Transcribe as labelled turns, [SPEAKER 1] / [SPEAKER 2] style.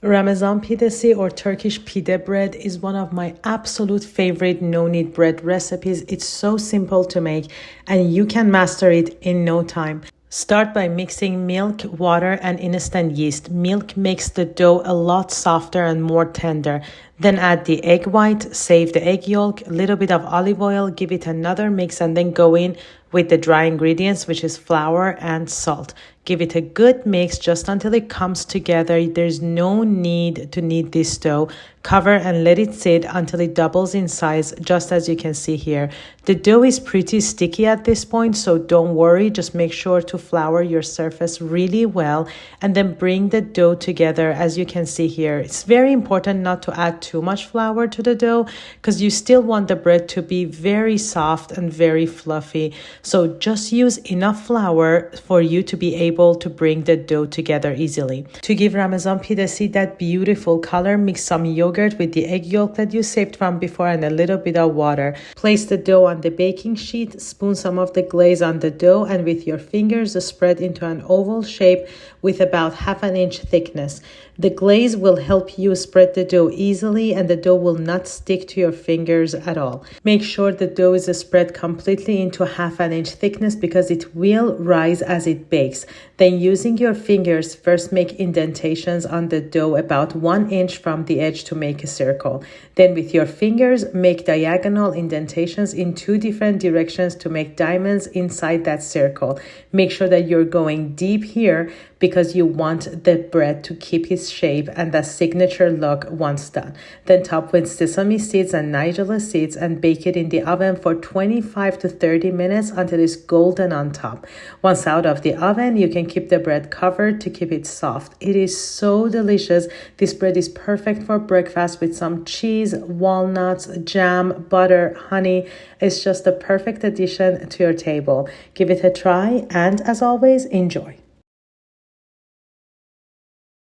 [SPEAKER 1] Ramazan Pidesi or Turkish Pide bread is one of my absolute favorite no-knead bread recipes. It's so simple to make and you can master it in no time. Start by mixing milk, water, and instant yeast. Milk makes the dough a lot softer and more tender. Then add the egg white, save the egg yolk, a little bit of olive oil, give it another mix, and then go in with the dry ingredients, which is flour and salt. Give it a good mix just until it comes together. There's no need to knead this dough. Cover and let it sit until it doubles in size, just as you can see here. The dough is pretty sticky at this point, so don't worry. Just make sure to flour your surface really well and then bring the dough together as you can see here. It's very important not to add too much flour to the dough because you still want the bread to be very soft and very fluffy. So just use enough flour for you to be able to bring the dough together easily. To give Ramazan Pidesi that beautiful color, mix some yogurt with the egg yolk that you saved from before and a little bit of water. Place the dough on the baking sheet, spoon some of the glaze on the dough, and with your fingers spread into an oval shape with about half an inch thickness. The glaze will help you spread the dough easily and the dough will not stick to your fingers at all. Make sure the dough is spread completely into half an inch thickness because it will rise as it bakes. Then using your fingers, first make indentations on the dough about 1 inch from the edge to make a circle. Then with your fingers, make diagonal indentations in 2 different directions to make diamonds inside that circle. Make sure that you're going deep here because you want the bread to keep its shape and that signature look once done. Then top with sesame seeds and nigella seeds and bake it in the oven for 25 to 30 minutes until it's golden on top. Once out of the oven, you can keep the bread covered to keep it soft. It is so delicious. This bread is perfect for breakfast with some cheese, walnuts, jam, butter, honey. It's just the perfect addition to your table. Give it a try and as always, enjoy.